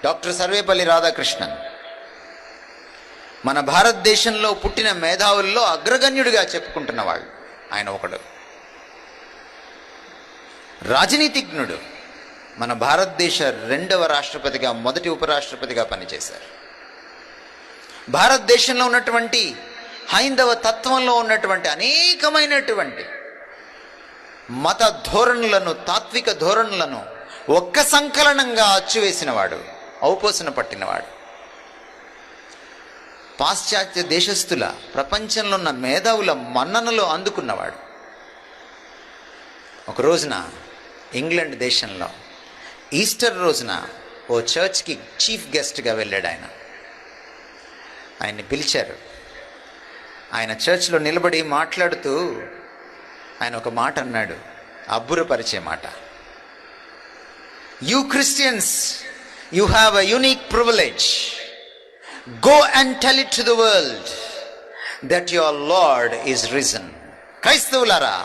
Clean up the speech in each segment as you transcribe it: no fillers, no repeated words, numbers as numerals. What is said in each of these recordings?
Doctor Sarvepalli Radhakrishnan మన భారతదేశంలో పుట్టిన మేధావుల్లో అగ్రగణ్యుడిగా చెప్పుకుంటున్నవాడు ఆయన ఒకడు. రాజనీతిజ్ఞుడు. మన భారతదేశ 2వ రాష్ట్రపతిగా, మొదటి ఉపరాష్ట్రపతిగా పనిచేశారు. భారతదేశంలో ఉన్నటువంటి హైందవ తత్వంలో ఉన్నటువంటి అనేకమైనటువంటి మత ధోరణులను, తాత్విక ధోరణులను ఒక్క సంకలనంగా అచ్చువేసినవాడు, ఔపోసన పట్టినవాడు. పాశ్చాత్య దేశస్థుల, ప్రపంచంలో ఉన్న మేధావుల మన్ననలు అందుకున్నవాడు. ఒక రోజున ఇంగ్లాండ్ దేశంలో ఈస్టర్ రోజున ఓ చర్చ్కి చీఫ్ గెస్ట్గా వెళ్ళాడు ఆయన. ఆయన్ని పిలిచారు. ఆయన చర్చ్లో నిలబడి మాట్లాడుతూ ఆయన ఒక మాట అన్నాడు, అబ్బురపరిచే మాట. You Christians, you have a unique privilege. Go and tell it to the world that your Lord is risen. క్రైస్తవులారా,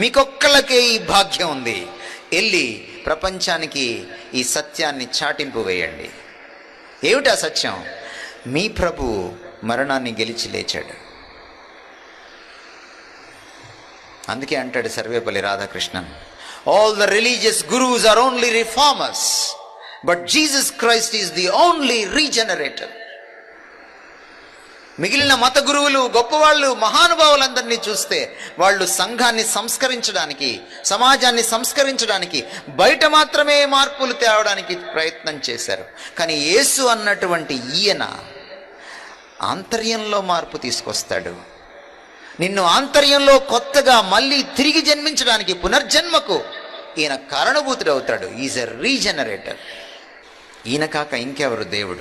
మీకొక్కళ్ళకే ఈ భాగ్యం ఉంది. వెళ్ళి ప్రపంచానికి ఈ సత్యాన్ని చాటింపు వేయండి. ఏమిటా సత్యం? మీ ప్రభు మరణాన్ని గెలిచి లేచాడు. అందుకే అంటాడు Sarvepalli Radhakrishnan, all the religious gurus are only reformers, but Jesus Christ is the only regenerator. మిగిలిన మత గురువులు, గొప్పవాళ్ళు, మహానుభావులందరినీ చూస్తే వాళ్ళు సంఘాన్ని సంస్కరించడానికి, సమాజాన్ని సంస్కరించడానికి, బయట మాత్రమే మార్పులు తేవడానికి ప్రయత్నం చేశారు. కానీ యేసు అన్నటువంటి ఈయన ఆంతర్యంలో మార్పు తీసుకొస్తాడు. నిన్ను ఆంతర్యంలో కొత్తగా మళ్ళీ తిరిగి జన్మించడానికి, పునర్జన్మకు ఈయన కారణభూతుడు అవుతాడు. Is a regenerator. ఈయన కాక ఇంకెవరు దేవుడు?